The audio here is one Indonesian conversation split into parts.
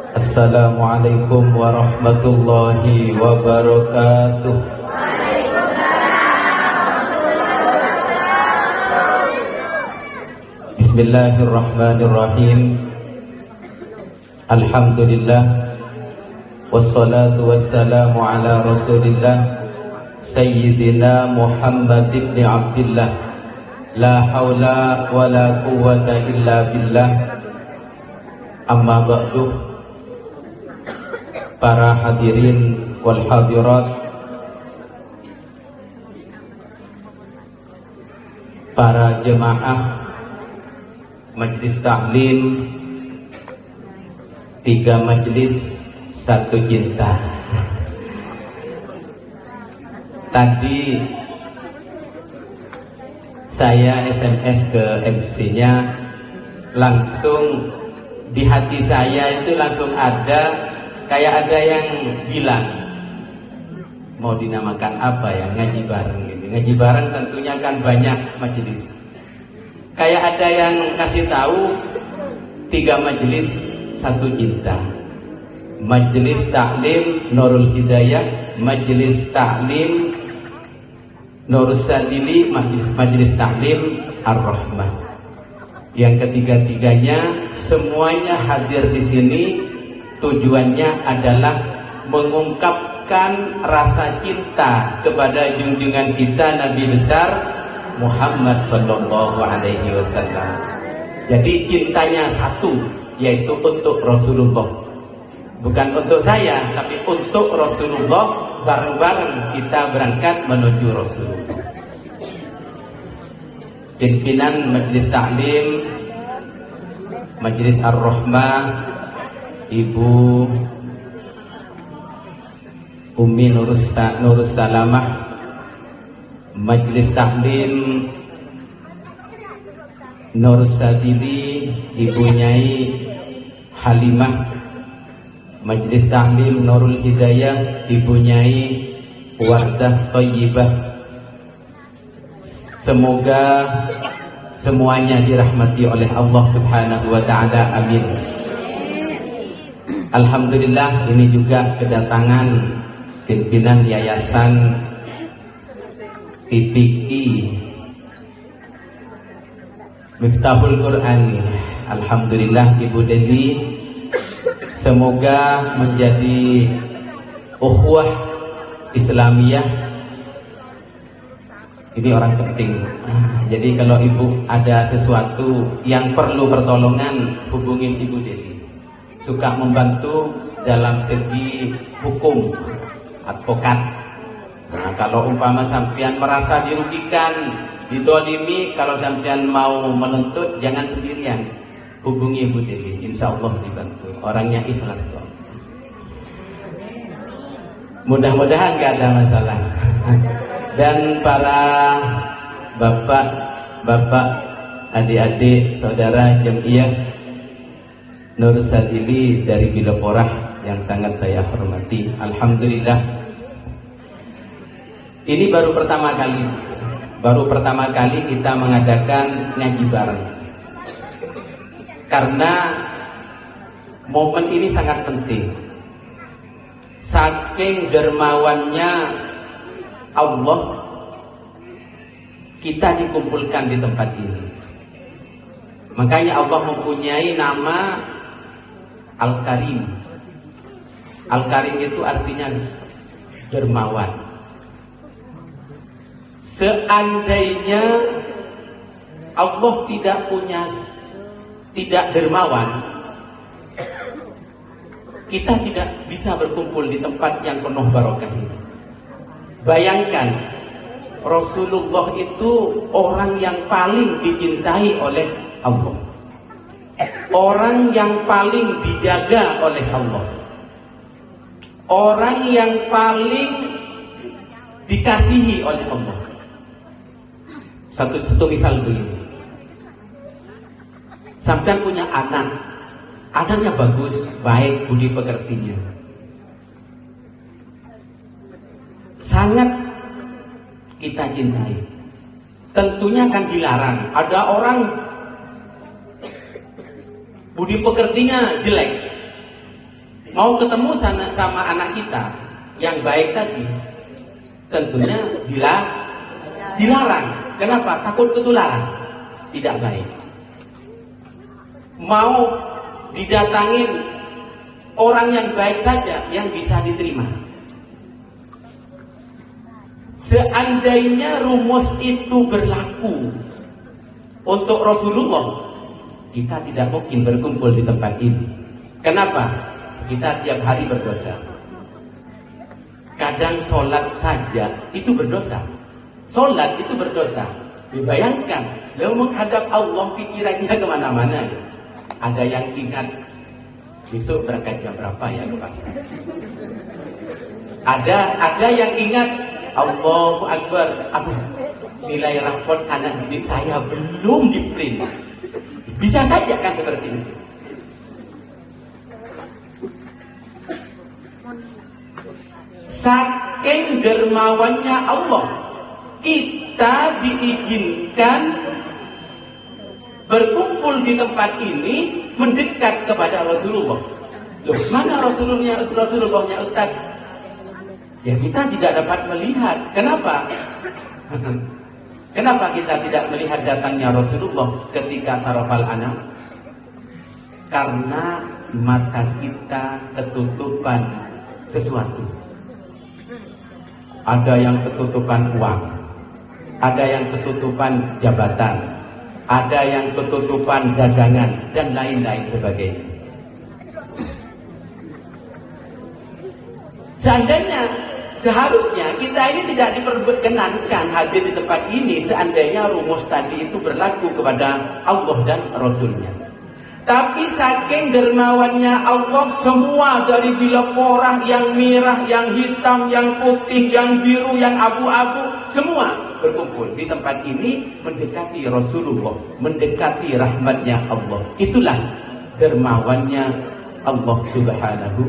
Assalamualaikum warahmatullahi wabarakatuh. Bismillahirrahmanirrahim. Alhamdulillah, wassalatu wassalamu ala rasulillah Sayyidina Muhammad ibn Abdillah. La hawla wa la quwwata illa billah. Amma ba'du. Para hadirin wal hadirat, para jemaah Majlis Ta'lim 3 Majlis 1 Cinta. Tadi saya SMS ke MC-nya, langsung di hati saya itu langsung ada kayak ada yang bilang mau dinamakan apa ya, ngaji bareng gitu. Ngaji bareng tentunya kan banyak majelis. Kayak ada yang ngasih tahu 3 majelis 1 cinta. Majelis Ta'lim Nurul Hidayah, Majelis Ta'lim Nurus Sadili, Majelis Ta'lim Ar-Rahmah. Yang ketiga-tiganya semuanya hadir di sini. Tujuannya adalah mengungkapkan rasa cinta kepada junjungan kita Nabi besar Muhammad sallallahu alaihi wasallam. Jadi cintanya satu, yaitu untuk Rasulullah. Bukan untuk saya, tapi untuk Rasulullah. Bareng-bareng kita berangkat menuju Rasulullah. Pimpinan Majelis Ta'lim Majelis Ar-Rahmah, Ibu Umi Nurus Salamah, Majelis Ta'lim Nurus Sadili, Ibu Nyai Halimah, Majelis Ta'lim Nurul Hidayah, Ibu Nyai Wardah Thayyibah. Semoga semuanya dirahmati oleh Allah Subhanahu wa Ta'ala, amin. Alhamdulillah, ini juga kedatangan pimpinan Yayasan PPQ Miftahul Quran. Alhamdulillah, Ibu Dedi, semoga menjadi ukhuwah Islamiyah. Ini orang penting. Jadi kalau Ibu ada sesuatu yang perlu pertolongan, hubungin Ibu Dedi. Suka membantu dalam segi hukum, advokat. Nah, kalau umpama sampean merasa dirugikan, ditolimi, kalau sampean mau menuntut, jangan sendirian, hubungi Ibu Dedi, insya Allah dibantu. Orangnya ikhlas kok. Mudah-mudahan gak ada masalah. Dan para bapak, adik-adik, saudara jamiah Nur Sadili dari Biloporah yang sangat saya hormati. Alhamdulillah, ini baru pertama kali kita mengadakan ngaji bareng, karena momen ini sangat penting. Saking dermawannya Allah, kita dikumpulkan di tempat ini. Makanya Allah mempunyai nama Al-Karim. Al-Karim itu artinya dermawan. Seandainya Allah tidak dermawan, kita tidak bisa berkumpul di tempat yang penuh barokah ini. Bayangkan, Rasulullah itu orang yang paling dicintai oleh Allah, orang yang paling dijaga oleh Allah. orang yang paling dikasihi oleh Allah. Satu misal begini. Sampai punya anak, anaknya bagus, baik, budi pekertinya, sangat kita cintai. Tentunya akan dilarang. Ada orang budi pekertinya jelek, mau ketemu sama anak kita yang baik tadi, tentunya dilarang. Kenapa? Takut ketularan, tidak baik. Mau didatangin orang yang baik saja yang bisa diterima. Seandainya rumus itu berlaku untuk Rasulullah, kita tidak mungkin berkumpul di tempat ini. Kenapa? Kita tiap hari berdosa. Kadang sholat saja itu berdosa. Sholat itu berdosa. Dibayangkan, lalu menghadap Allah pikirannya kemana-mana. Ada yang ingat besok berangkat jam berapa ya ke pasar. Ada yang ingat Allahu Akbar. Aduh, nilai rapot anak didik saya belum di print. Bisa saja kan seperti itu. Saking dermawannya Allah, kita diizinkan berkumpul di tempat ini, mendekat kepada Rasulullah. Loh, mana Rasulullahnya Ustaz? Ya kita tidak dapat melihat. Kenapa? Kenapa kita tidak melihat datangnya Rasulullah ketika sarafal anam? Karena mata kita ketutupan sesuatu. Ada yang ketutupan uang, ada yang ketutupan jabatan, ada yang ketutupan dagangan, dan lain-lain sebagainya. Seharusnya kita ini tidak diperkenankan hadir di tempat ini seandainya rumus tadi itu berlaku kepada Allah dan Rasulnya. Tapi saking dermawannya Allah, semua dari bila porah, yang merah, yang hitam, yang putih, yang biru, yang abu-abu, semua berkumpul di tempat ini mendekati Rasulullah, mendekati rahmatnya Allah. Itulah dermawannya Allah Subhanahu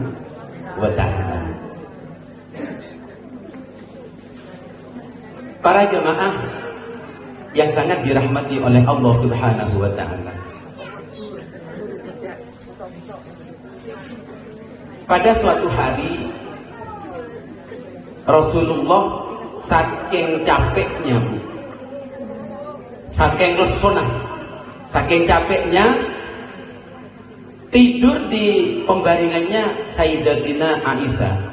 wa ta'ala. Para jemaah yang sangat dirahmati oleh Allah Subhanahu wa ta'ala, pada suatu hari Rasulullah saking capeknya, saking lesona, saking capeknya, tidur di pembaringannya Sayyidatina Aisyah.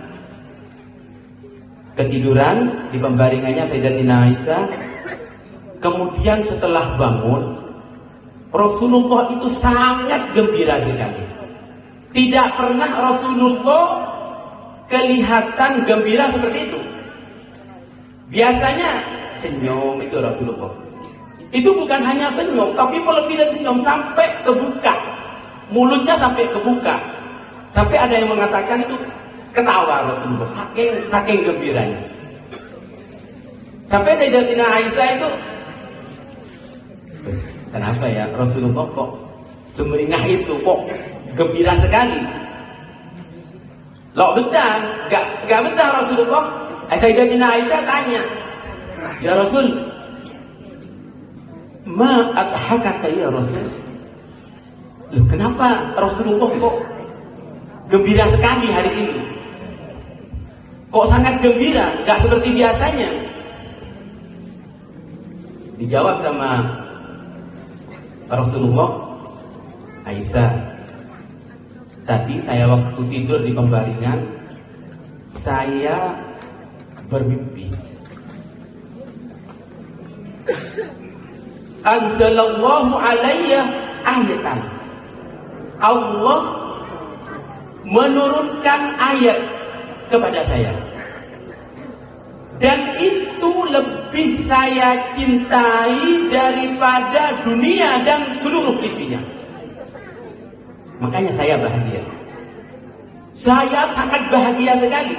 Ketiduran di pembaringannya Sayyidatina Aisyah. Kemudian setelah bangun, Rasulullah itu sangat gembira sekali. Tidak pernah Rasulullah kelihatan gembira seperti itu. Biasanya senyum itu Rasulullah. Itu bukan hanya senyum, tapi lebih dari senyum, sampai kebuka. Mulutnya sampai kebuka. Sampai ada yang mengatakan itu ketawa Rasulullah, saking gembiranya. Sampai Sayyidatina Aisyah itu, kenapa ya Rasulullah kok semeringah itu, kok gembira sekali? Loh betah, gak betah Rasulullah. Sayyidatina Aisyah tanya, ya Rasul, ma adhakaka ya Rasul? Loh, kenapa Rasulullah kok gembira sekali hari ini? Kok sangat gembira, gak seperti biasanya? Dijawab sama Rasulullah, Aisyah, tadi saya waktu tidur di pembaringan, saya bermimpi. Anzalallahu alayya ayatan. Allah menurunkan ayat kepada saya. Dan itu lebih saya cintai daripada dunia dan seluruh isinya. Makanya saya bahagia. Saya sangat bahagia sekali.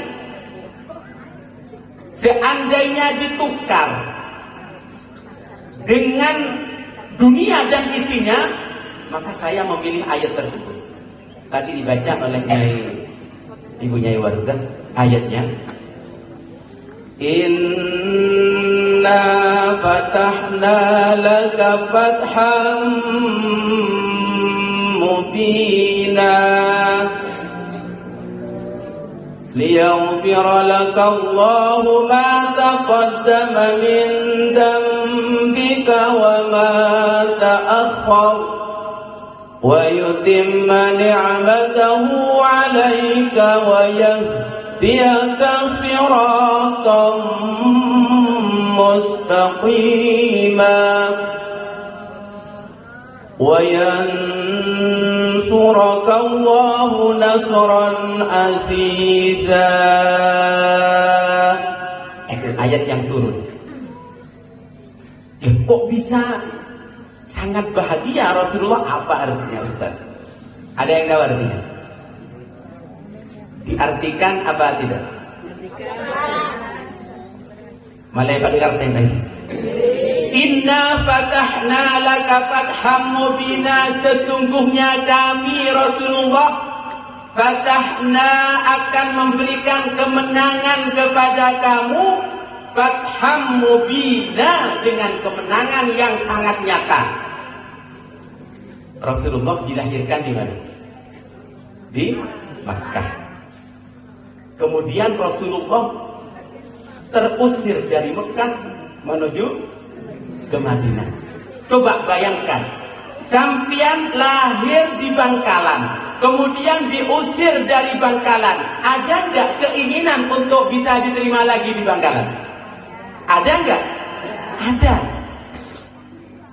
Seandainya ditukar dengan dunia dan isinya, maka saya memilih ayat tersebut. Tadi dibaca oleh Ibu Nyai Wardah ayatnya. Inna fatahna laka fatham mubina liyaghfira laka Allahu ma taqaddama min dhanbika wa ma ta'akhkhar wa yutimma ni'matahu 'alaika wa yahdiyaka siratan mustaqima wa yansuraka Allahu nasran aziza. Ayat yang turun. Kok bisa sangat bahagia Rasulullah? Apa artinya, Ustaz? Ada yang tahu artinya? Diartikan apa tidak? Malah pada ngerti lagi. Inna fatahna laka fatham mubina, sesungguhnya kami Rasulullah fatahna akan memberikan kemenangan kepada kamu, fatham mubina, dengan kemenangan yang sangat nyata. Rasulullah dilahirkan di mana? Di Makkah. Kemudian Rasulullah terusir dari Mekah menuju ke Madinah. Coba bayangkan, sampian lahir di Bangkalan, kemudian diusir dari Bangkalan. Ada nggak keinginan untuk bisa diterima lagi di Bangkalan? Ada nggak? Ada.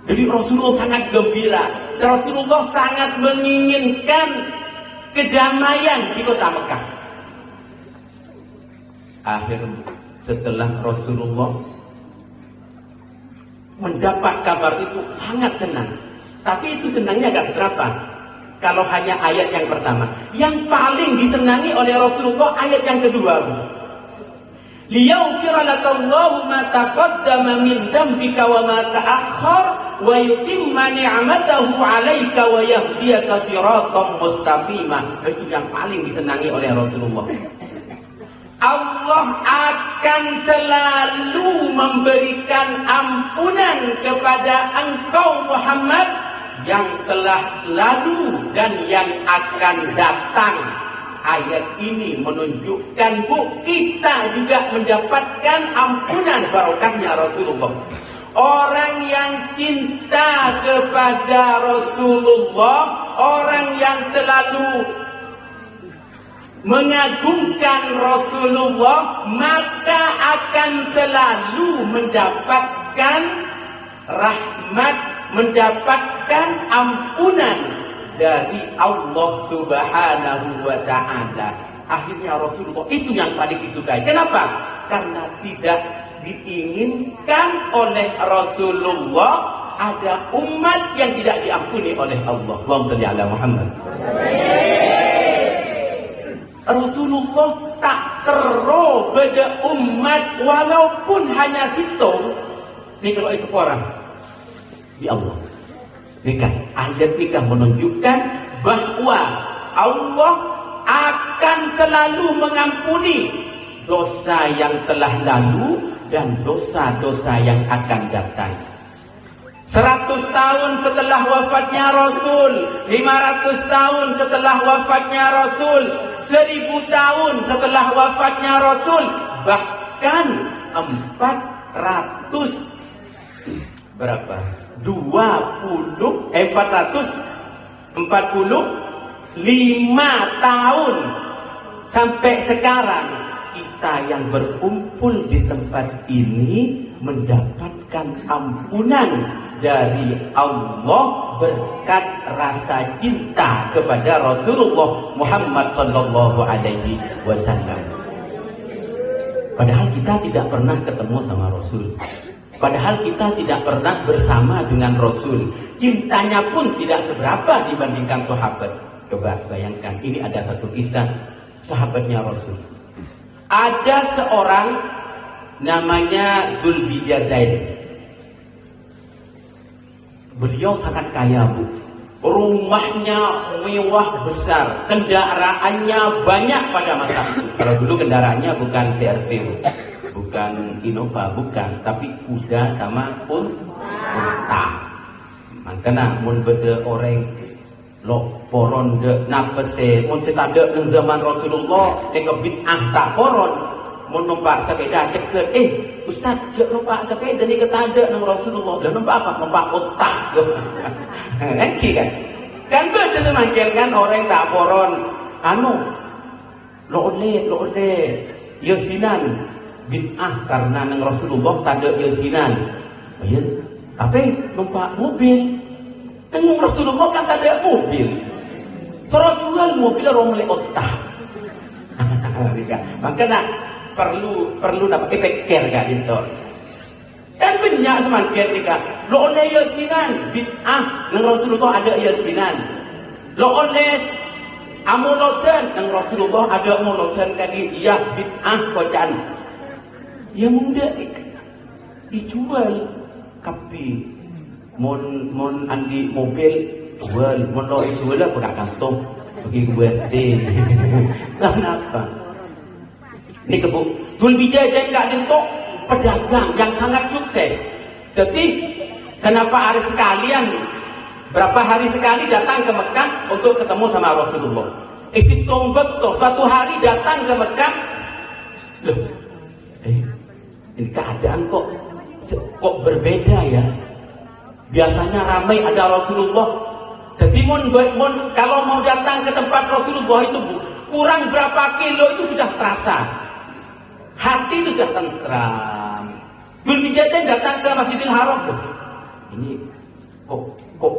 Jadi Rasulullah sangat gembira. Rasulullah sangat menginginkan kedamaian di kota Mekah. Akhirnya setelah Rasulullah mendapat kabar itu sangat senang. Tapi itu senangnya gak seberapa kalau hanya ayat yang pertama. Yang paling disenangi oleh Rasulullah ayat yang kedua. Liyaghfira lakallahu ma taqaddama min dhanbika wa ma ta'akhkhar wa yutimma ni'matahu 'alaika wa yahdiyaka siratan mustaqima. Itu yang paling disenangi oleh Rasulullah. Allah akan selalu memberikan ampunan kepada engkau Muhammad yang telah lalu dan yang akan datang. Ayat ini menunjukkan kita juga mendapatkan ampunan barokahnya Rasulullah. Orang yang cinta kepada Rasulullah, orang yang selalu mengagungkan Rasulullah, maka akan selalu mendapatkan rahmat, mendapatkan ampunan dari Allah Subhanahu wa ta'ala. Akhirnya Rasulullah itu yang paling disukai. Kenapa? Karena tidak diinginkan oleh Rasulullah ada umat yang tidak diampuni oleh Allah. Allahumma shalli ala Muhammad. Rasulullah tak terro pada umat walaupun hanya situ. Ini kalau itu orang di Allah. Nikah, ayat nikah menunjukkan bahwa Allah akan selalu mengampuni dosa yang telah lalu dan dosa-dosa yang akan datang. 100 tahun setelah wafatnya Rasul, 500 tahun setelah wafatnya Rasul, 1000 tahun setelah wafatnya Rasul, bahkan 445 tahun sampai sekarang kita yang berkumpul di tempat ini mendapatkan ampunan dari Allah berkat rasa cinta kepada Rasulullah Muhammad sallallahu alaihi wasallam. Padahal kita tidak pernah ketemu sama Rasul. Padahal kita tidak pernah bersama dengan Rasul. Cintanya pun tidak seberapa dibandingkan sahabat. Coba bayangkan, ini ada satu kisah. sahabatnya Rasul. Ada seorang namanya Dzulbijadain. Beliau sangat kaya, Bu. Rumahnya mewah besar, kendaraannya banyak pada masa itu. Kalau dulu kendaraannya bukan CRV, bukan Innova, bukan, tapi kuda sama unta. Makanya mun bede orang lo poron de napese mun cetade nang zaman Rasulullah ke bid'ah tak poron. Mun numpak sepeda ceket, Ustaz, jek numpak sepeda ni ketade nang Rasulullah. Lah numpak apa? Numpak otak. Engki kan? Kan beda semakin kan orang tak poron lo oleh yasinan bid'ah karena nang Rasulullah tak ada yasinan. Ya, tapi numpak mobil. Nang Rasulullah kan tak ada mobil. Suruh jual mobil orang mulai otak. Makanya perlu dapat pikir gak gitu. Kan banyak semakin nikah. Lo oleh yasinan bid'ah nang Rasulullah ada yasinan. Lo oleh amulodan nang Rasulullah ada amulodan kali dia bid'ah bacaan. Ya muda dijual kapi. Mon andi mobil jual, mon lo jual lah buka kantong pergi gue deh. Kenapa? Ini kebuk Dzulbijadain gak dentok pedagang yang sangat sukses. Jadi kenapa berapa hari sekali datang ke Mekah untuk ketemu sama Rasulullah. Hitung betul suatu hari datang ke Mekah. Loh, ini keadaan kok berbeda ya. Biasanya ramai ada Rasulullah. Jadi kalau mau datang ke tempat Rasulullah itu kurang berapa kilo itu sudah terasa. Hati itu sudah tentram. Dzulbijadain datang ke Masjidil Haram. Ini kok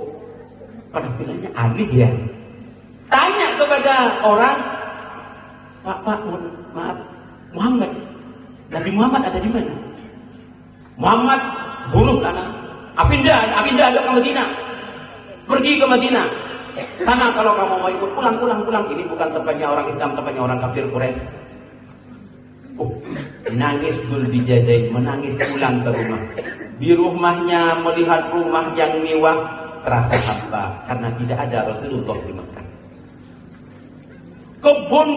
penampilannya aneh ya. Tanya kepada orang, Pak, maaf, Muhammad, Nabi Muhammad ada di mana? Muhammad bunuh anak. Apindah ada ke Madinah. Pergi ke Madinah. Sana kalau kamu mau ikut pulang. Ini bukan tempatnya orang Islam, tempatnya orang kafir Quraisy. Menangis Dzulbijadain, menangis pulang ke rumah. Di rumahnya melihat rumah yang mewah, terasa hampa karena tidak ada Rasulullah di Mekah. Kebun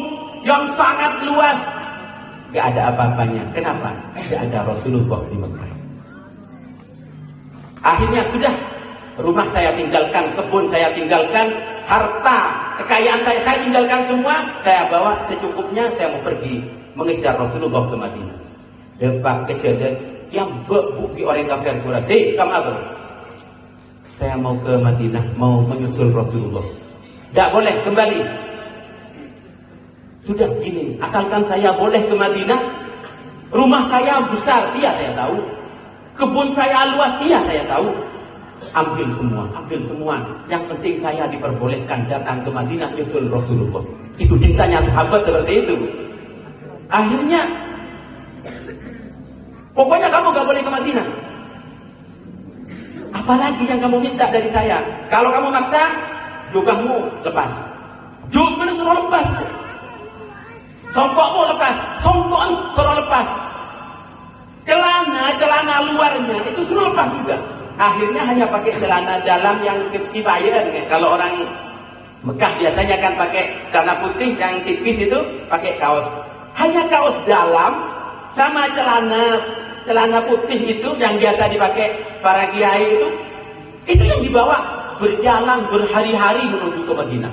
yang sangat luas, gak ada apa-apanya. Kenapa? Gak ada Rasulullah di Mekah. Akhirnya sudah, rumah saya tinggalkan, kebun saya tinggalkan, harta, kekayaan saya tinggalkan semua, saya bawa secukupnya, saya mau pergi mengejar Rasulullah ke Madinah. Depak kejadian yang bebuki orang kafir Quraisy. Kamu apa? Saya mau ke Madinah, mau menyusul Rasulullah. Tidak boleh kembali. Sudah gini, asalkan saya boleh ke Madinah, rumah saya besar, iya saya tahu. Kebun saya luas, iya saya tahu. Ambil semua. Yang penting saya diperbolehkan datang ke Madinah menyusul Rasulullah. Itu cintanya sahabat seperti itu. Akhirnya, pokoknya kamu gak boleh ke Madinah. Apalagi yang kamu minta dari saya? Kalau kamu maksa, jubahmu lepas. Jubahmu suruh lepas. Songkokmu lepas. Songkok suruh lepas. Celana luarnya itu suruh lepas juga. Akhirnya hanya pakai celana dalam yang kibayan. Kalau orang Mekah biasanya kan pakai celana putih yang tipis itu, pakai kaos. Hanya kaos dalam sama celana putih itu yang biasa dipakai para kiai itu yang dibawa berjalan berhari-hari menuju ke Madinah.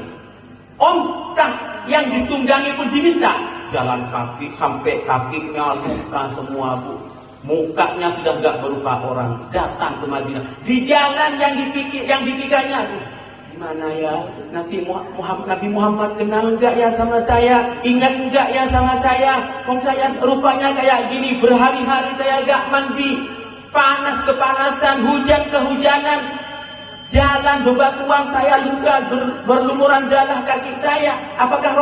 Ontah yang ditunggangi pun diminta. Jalan kaki sampai kakinya luka semua, Bu. Mukanya sudah gak berupa orang. Datang ke Madinah. Di jalan yang dipikirnya, gimana ya? Nabi Muhammad kenal enggak ya sama saya? Ingat enggak ya sama saya? Saya rupanya kayak gini, berhari-hari saya gak mandi, panas kepanasan, hujan kehujanan, jalan bebatuan, saya luka, berlumuran darah kaki saya. Apakah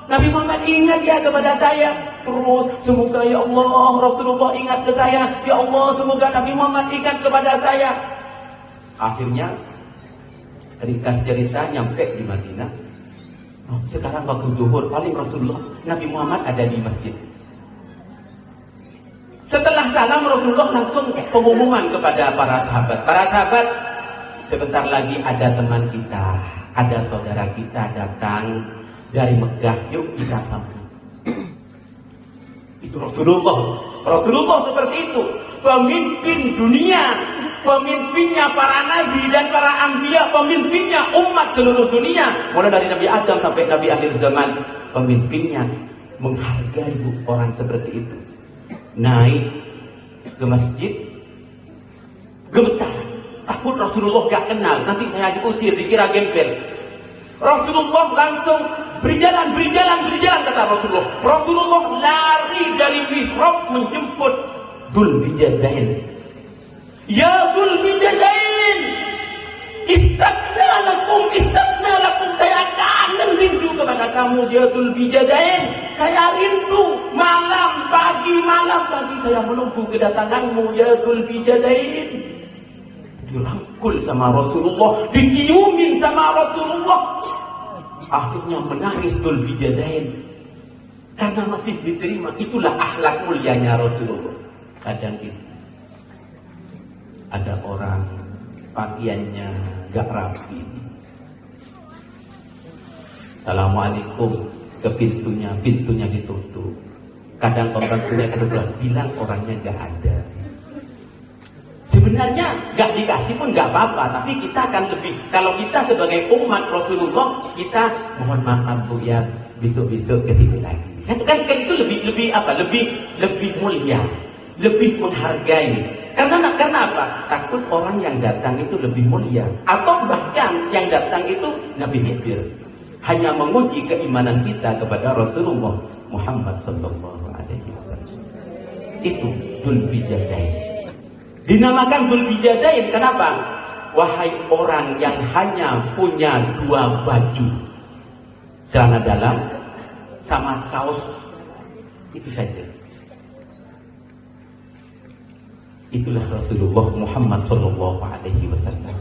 Nabi Muhammad ingat ya kepada saya? Terus semoga ya Allah Rasulullah ingat ke saya. Ya Allah semoga Nabi Muhammad ingat kepada saya. Akhirnya ringkas cerita nyampe di Madinah. sekarang waktu zuhur, paling Rasulullah, Nabi Muhammad ada di masjid. Setelah salam Rasulullah langsung pengumuman kepada para sahabat. Para sahabat, sebentar lagi ada teman kita, ada saudara kita datang dari Mekah, yuk kita sambut. Itu Rasulullah. Rasulullah seperti itu, pemimpin dunia, pemimpinnya para nabi dan para anbiya, pemimpinnya umat seluruh dunia, mulai dari Nabi Adam sampai Nabi akhir zaman, pemimpinnya menghargai orang seperti itu. Naik ke masjid, gemetar, takut Rasulullah gak kenal, nanti saya diusir, dikira gembel. Rasulullah langsung berjalan kata Rasulullah. Rasulullah lari dari mihrab menjemput Dzul Bijadain. Ya Dzul Bijadain, istagna lakum, saya kangen rindu kepada kamu ya Dzul Bijadain. Saya rindu malam pagi saya menunggu kedatanganmu ya Dzul Bijadain. Dirangkul sama Rasulullah, diciumin sama Rasulullah. Akhirnya menangis Dzul Bijadain karena masih diterima. Itulah akhlak mulianya Rasulullah. Kadang itu ada orang pakaiannya gak rapi, Assalamualaikum, ke pintunya ditutup. Kadang pembantunya kebetulan bilang orangnya gak ada. Sebenarnya gak dikasih pun gak apa-apa, tapi kita akan lebih, kalau kita sebagai umat Rasulullah, kita mohon maaf Bu ya, besok-besok kesini lagi. Kan itu lebih mulia, lebih menghargai. Karena apa? Takut orang yang datang itu lebih mulia, atau bahkan yang datang itu Nabi Khidir, hanya menguji keimanan kita kepada Rasulullah Muhammad Sallallahu Alaihi Wasallam. Itu Dzul Bijadain. Dinamakan Dzul Bijadain kenapa? Wahai orang yang hanya punya 2 baju, celana dalam sama kaos, itu saja. Itulah Rasulullah Muhammad Sallallahu Alaihi Wasallam.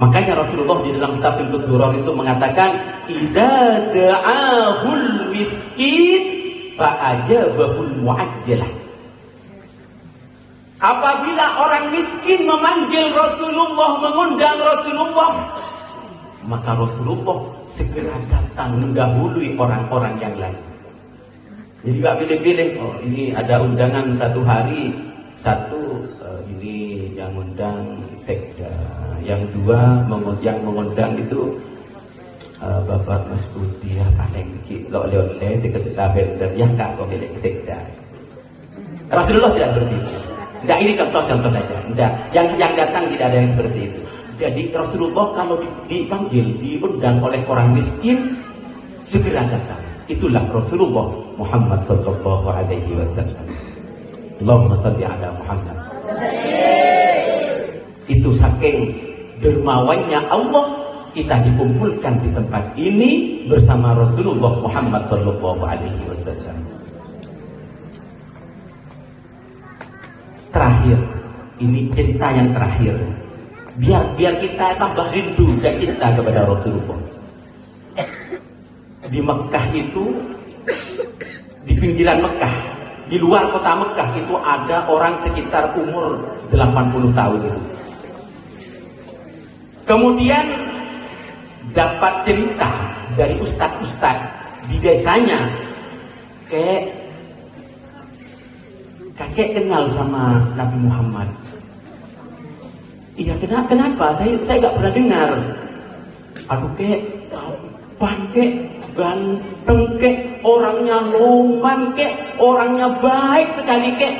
Makanya Rasulullah di dalam kitab Simtud Duror itu mengatakan, idza da'ahul miskin fa'ajabahul mu'ajjalah. Apabila orang miskin memanggil Rasulullah, mengundang Rasulullah, maka Rasulullah segera datang mendahului orang-orang yang lain. Jadi gak pilih-pilih, oh ini ada undangan 1 hari, 1 ini yang undang sekda, yang 2 yang mengundang itu Bapak Mas Budi ya paling lo oleh sekretaris ya kak kau pilih sekda. Rasulullah tidak seperti itu. Enggak, ini contoh saja. Enggak, yang datang tidak ada yang seperti itu. Jadi Rasulullah kalau dipanggil, diundang oleh orang miskin, segera datang. Itulah Rasulullah Muhammad Sallallahu Alaihi Wasallam. Allahumma salli ala Muhammad. Itu saking dermawannya Allah, kita dikumpulkan di tempat ini bersama Rasulullah Muhammad Sallallahu Alaihi Wasallam. Terakhir, ini cerita yang terakhir. Biar kita tambah rindu dan cinta kepada Rasulullah. Di Mekah itu, di pinggiran Mekah, di luar kota Mekah itu ada orang sekitar umur 80 tahun itu. Kemudian dapat cerita dari ustadz-ustadz di desanya, kakek kenal sama Nabi Muhammad. Iya, kenapa? Saya nggak pernah dengar. Aduh kek, tampan kek, ganteng kek, orangnya loman kek, orangnya baik sekali kek.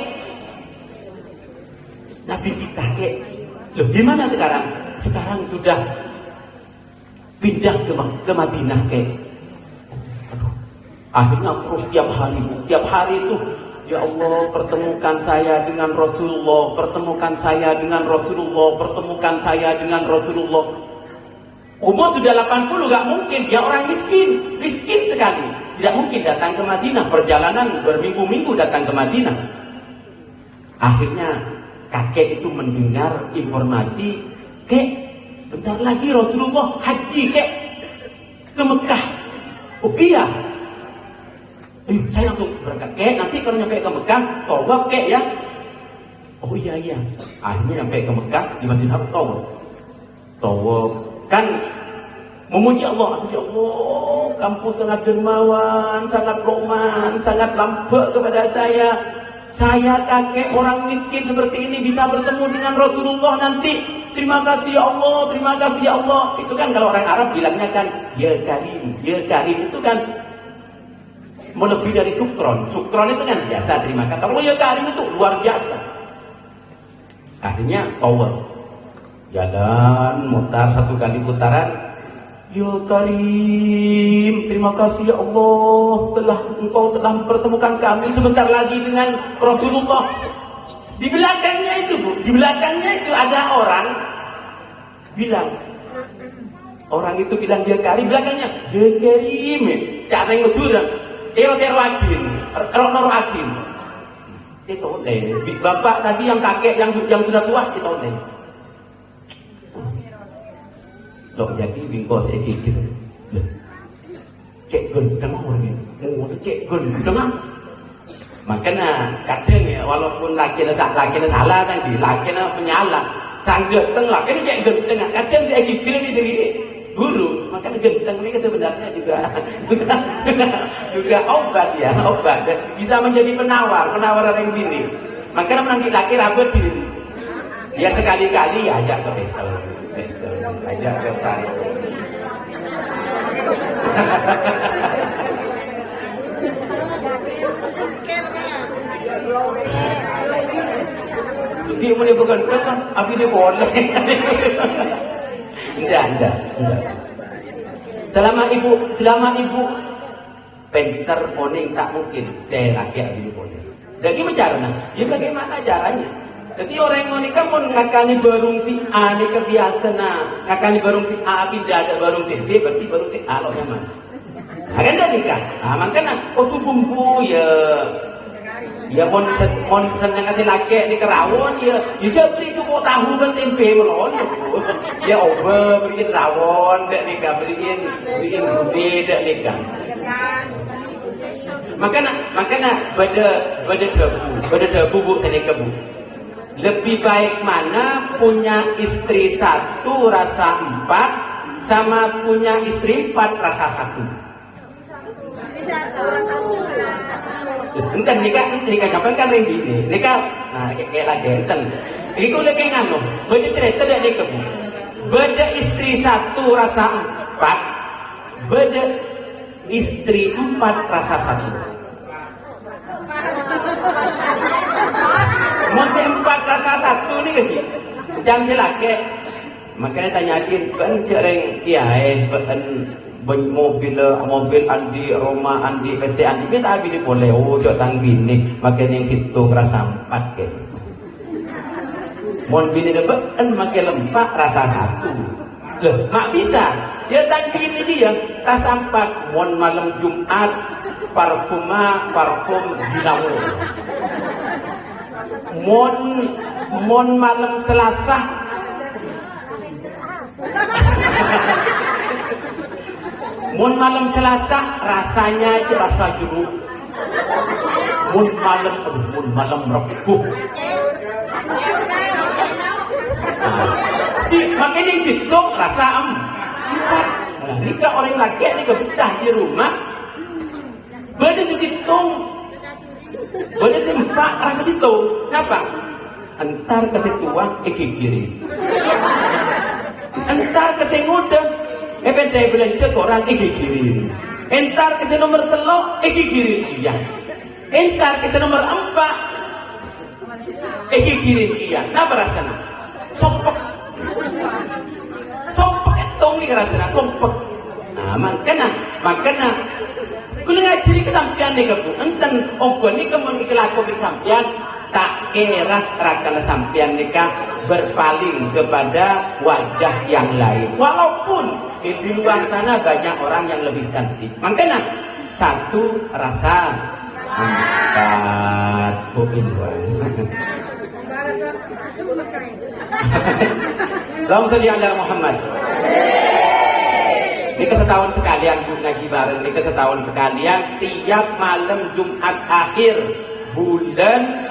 Nabi kita kek. Loh, gimana sekarang? Sekarang sudah pindah ke Madinah kek. Aduh. Akhirnya terus tiap hari itu, ya Allah, pertemukan saya dengan Rasulullah, pertemukan saya dengan Rasulullah, pertemukan saya dengan Rasulullah. Umur sudah 80, gak mungkin, dia orang miskin sekali, tidak mungkin datang ke Madinah, perjalanan berminggu-minggu datang ke Madinah. Akhirnya kakek itu mendengar informasi, kek, bentar lagi Rasulullah haji ke Mekah. Oh iya, saya langsung berangkat kek, nanti kalau nyampe ke Mekah tawaf kek ya. Oh iya, akhirnya nyampe ke Mekah di Masjidil Haram tawaf kan memuji Allah. Ya Allah, kamu sangat dermawan, sangat roman, sangat lambat kepada saya. Saya kakek orang miskin seperti ini bisa bertemu dengan Rasulullah nanti. Terima kasih ya Allah, terima kasih ya Allah. Itu kan kalau orang Arab bilangnya kan ya karim itu kan melebihi dari sukron. Sukron itu kan biasa terima kasih. Kalau ya karim itu luar biasa. Akhirnya power jalan mutar 1 kali putaran. Ya Karim, terima kasih ya Allah, Engkau telah mempertemukan kami sebentar lagi dengan Rasulullah. Di belakangnya itu Bu, di belakangnya itu ada orang bilang, orang itu bilang ya Karim, belakangnya ya Karim, cara yang ngejurang, ero agin. Itu deh, bapak tadi yang kakek yang sudah tua itu deh. Loh jadi bingko saya kikir kayak gendeng orang ini kayak gendeng makanya kadang ya walaupun lakinya salah tadi lakinya penyala sang gendeng lakinya kayak gendeng kadang saya kikir ini guru makanya gendeng ini sebenarnya juga obat ya, obat dan bisa menjadi penawar yang bini. Makanya menanti laki rambut diri ya sekali-kali ya ajak ke besel ajak ke sana. Dia boleh bukan kan, tapi dia boleh. Enggak. Selama ibu pinter moning tak mungkin saya rakyat ini boleh. Dan gimana? Ya bagaimana caranya? Jadi orang yang menikah mau ngakani barung si A ini kebiasaan, ngakani barung si A pindah ada barung si B berarti barung si A loh yang mana? Akan dah nikah. Makanya tuh bumbu ya mon senang kasih laki ni kerawon ya beri tu kau tahu dan tempe melon ya beriin rawon dak nikah beriin gulai dak nikah. Makanya pada debu Bu saya nikah Bu. Lebih baik mana punya istri 1 rasa 4 sama punya istri 4 rasa 1. Enten nikah kapan kan ring bini nikah kayak lagi enten iku lagi nganu beda cerita dak nikah Bu. Beda istri 1 rasa 4 beda istri 4 rasa 1. Mau 4 rasa 1 nih kasih jam silake makanya tanyakin kan cereng kiai ben mobil andi rumah andi PC andi kita bini boleh jok bini makanya yang situ rasa 4 ke mon bini ben makin lempak rasa 1 loh mak bisa ya tang bini dia rasa 4 mon malam Jumat parfum dinamu mon malam Selasa mon malam Selasa rasanya aja rasa jeruk mon malam Rabu makanya gitu rasa 4. Nikah orang laki ini kebetah di rumah beda dihitung beda sempak rasa situ kenapa? Entar ke situan kiri entar ke sengudah pentai belanja ke orang kiri entar ke nomor telok kiri iya entar ke nomor 4 kiri iya kenapa rasanya? Sompek itu nih rasanya sompek. Nah makanya kulo ngajari kesampian nih Bu enten ogon nih kemun ikilaku kesampian tak kira rakal sampian nikah berpaling kepada wajah yang lain walaupun di luar sana banyak orang yang lebih cantik. Makanya 1 rasa 4 Bu Indwan Allahumma sholli ala Muhammad. Ini setahun sekalian ngaji bareng, ini setahun sekalian tiap malam Jumat akhir bulan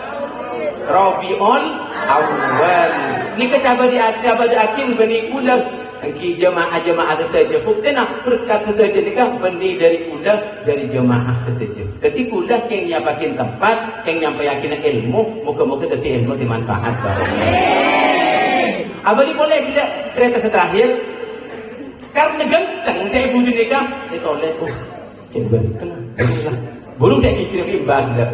Rabiul Awal. Ini coba di akhir bani kula angki jemaah setuju. Buktinya berkat setuju nikah bani dari kula dari jemaah setuju. Ketika kula yang nyapakin tempat, yang nyampe yakin ilmu, moga-moga dadi ilmu dimanfaat bareng. Abadi boleh tidak cerita terakhir karena ganteng saya ibu nikah ditoleh. Oh, ganteng. Burung saya kirim imbang dah.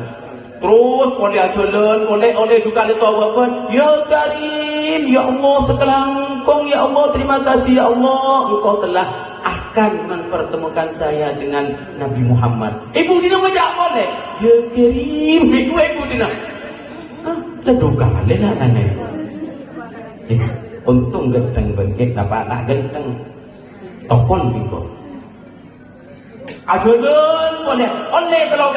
Terus oleh ajalan, oleh duka letawakan. Ya Karim, ya Allah sekelangkong, ya Allah terima kasih ya Allah. Engkau telah akan mempertemukan saya dengan Nabi Muhammad. Ibu Dina baca boleh. Ya Karim, itu ibu Dina. Dah duka lelah nanya. Untung ganteng bangkit, dapat ganteng. Topol bingko. Ajalan oleh telur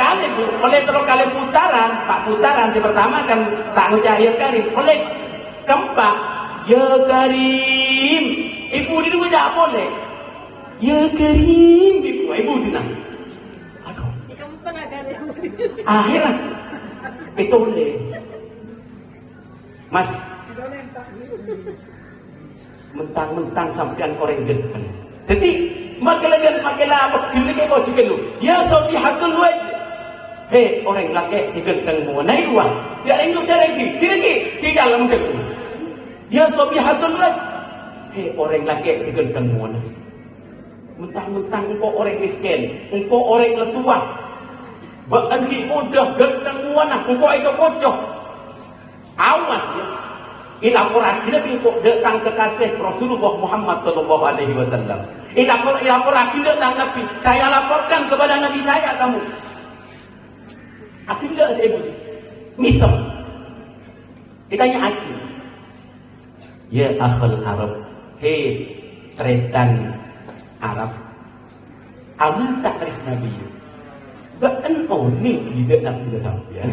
kali putaran, Pak putaran yang pertama kan tak ngucap ya Karim, oleh keempat ya Karim, ibu di dulu tak boleh, ya Karim, ibu di nak, aduh, akhirnya itu boleh, Mas, mentang-mentang sampean koreng ganteng, jadi makilah begini kayak kau juga lu. Ya sobi hakul lu aja. Hei orang laki si ganteng mau naik dua. Dia ingin cari kiri di dalam ganteng. Ya sobi hakul lu aja. Hei orang laki si ganteng mau naik. Mentang-mentang engkau orang miskin, engkau orang letua. Bahkan di mudah ganteng mau naik. Engkau itu kocok. Awas ya. Ilaporan Nabi kok datang kekasih Rasulullah Muhammad sallallahu alaihi wasallam. Ilaporan datang Nabi. Saya laporkan kepada Nabi saya kamu. Aku tidak saya ibu. Misal. Ditanya Aki. Ya akhul Arab. Hei tretan Arab. Amal takrif Nabi. Bahkan ini tidak Nabi sampai.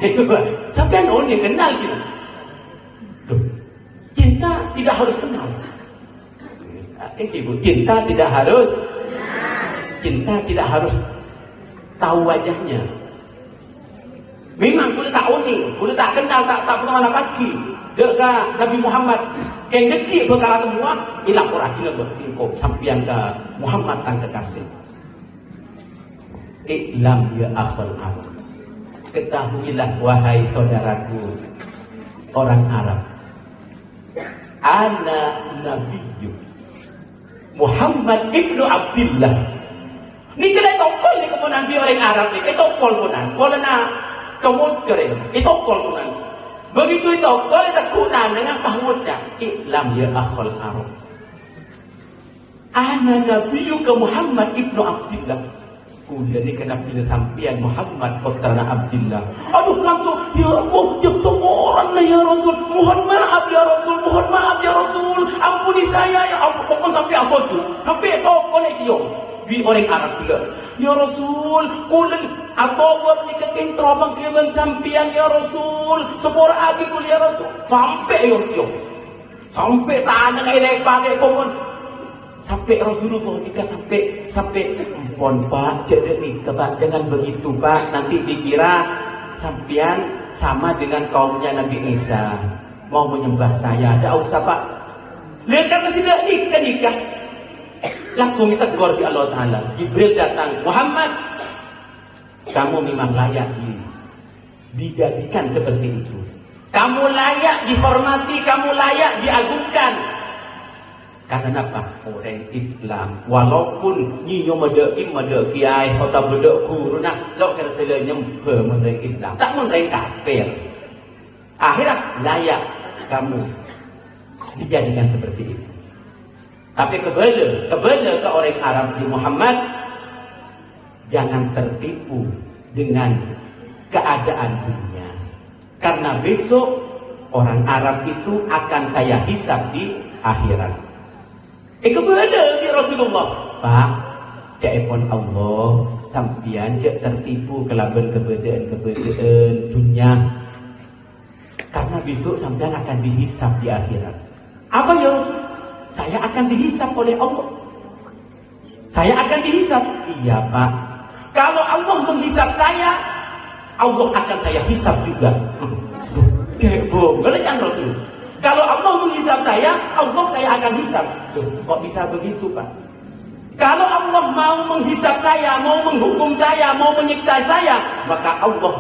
Sampai ini kenal kita. Cinta tidak harus kenal. Cinta tidak harus tahu wajahnya. Memang kuda tak unik, kuda tak kenal, tak pernah mana pagi. Dekat Nabi Muhammad, yang dekik perkara semua, ilang orang kira bertingkuk sampian ke Muhammad dan kekasih. Iklam ya akhul Arab. Ketahuilah wahai saudaraku orang Arab. Ana Nabi Muhammad ibnu Abdillah. Ni kena tokol ni kemudian di orang Arab ni. Itu tokol kemudian. Kalau nak kemudian itu tokol kemudian. Begitu itu tokol itu kunan dengan pahmudnya. Iklam ya akhul Arab. Ana Nabi ke Muhammad ibnu Abdillah. Kuliah ni kena pilih sampian Muhammad putra Abdillah. Aduh langsung ya Allah, ya seorang lah ya Rasul. Mohon maaf ya Rasul, mohon maaf ya Rasul. Ampuni saya ya Allah. Pokok sampai apa tu? Sampai sokol dia. Di orang Arab pula. Ya Rasul, kuliah apa buat ni keking terobang kiriman sampian ya Rasul. Sepora lagi kuliah Rasul. Sampai yo. Sampai tanah kayak pakai pokok. Sampai Rasulullah nikah sampai pon Pak, jadi nikah Pak, jangan begitu Pak, nanti dikira sampian sama dengan kaumnya Nabi Isa mau menyembah saya. Ada usah Pak. Lihat karena tidak nikah langsung ditegur di Allah Taala. Jibril datang, Muhammad, kamu memang layak dijadikan seperti itu. Kamu layak dihormati, kamu layak diagungkan. Karena apa? Orang Islam walaupun nyiyo mada kiai atau beda guru nak lo kata nyembah orang Islam tak orang kafir. Akhirnya layak kamu dijadikan seperti itu. Tapi kebala ke orang Arab di Muhammad, jangan tertipu dengan keadaan dunia. Karena besok orang Arab itu akan saya hisab di akhirat. Kebala di Rasulullah. Pak, jaipun Allah sampian cek tertipu kelaban kebedaan dunia. Karena besok sampian akan dihisab di akhirat. Apa ya Rasul? saya akan dihisap oleh Allah. Saya akan dihisap. Iya Pak. Kalau Allah menghisap saya, Allah akan saya hisap juga. Boleh kan Rasul? Kalau Allah menghisap saya, Allah saya akan hisap. Kok bisa begitu Pak? Kalau Allah mau menghisap saya, mau menghukum saya, mau menyiksa saya, maka Allah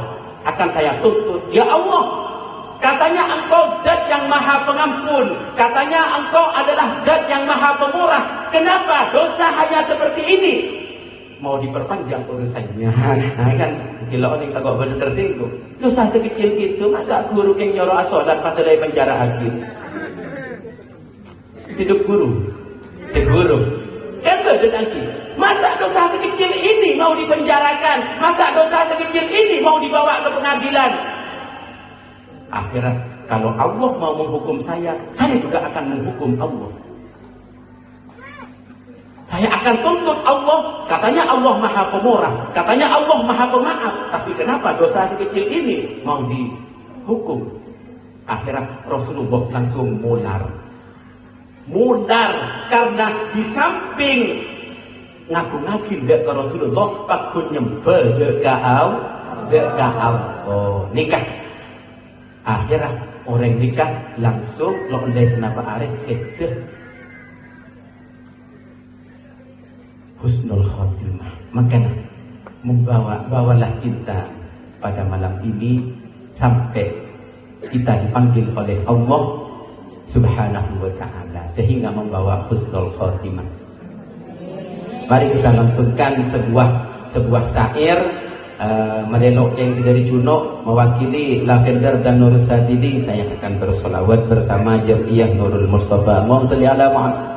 akan saya tuntut. Ya Allah, katanya engkau zat yang maha pengampun, katanya engkau adalah zat yang maha pemurah. Kenapa dosa hanya seperti ini? Mau diperpanjang urusannya. Nah, kan kalau orang tak boleh tersinggung. Dosa sekecil itu masa guru yang nyuruh asolat pada dari penjara akhir. Hidup guru, seguru. Kan beda lagi. Masa dosa sekecil ini mau dipenjarakan? Masa dosa sekecil ini mau dibawa ke pengadilan? Akhirat, kalau Allah mau menghukum saya juga akan menghukum Allah. Saya akan tuntut Allah. Katanya Allah maha pemurah, katanya Allah maha pemaaf. Tapi kenapa dosa sekecil ini mau dihukum? Akhirat Rasulullah langsung mular karena di samping ngaku-ngaku dek ke Rasulullah, pakun nyembel dek kau nikah. Akhirnya orang nikah langsung lo ndai senapa arek sedeh husnul khotimah. Makanya bawalah kita pada malam ini sampai kita dipanggil oleh Allah Subhanahu wa ta'ala sehingga membawa husnul khotimah. Mari kita lantunkan sebuah syair Merelok yang dari Junok mewakili Lavender dan Nur Sadili. Saya akan bersolawat bersama Jamiah Nurul Mustafa. Mohon salli ala Muhammad.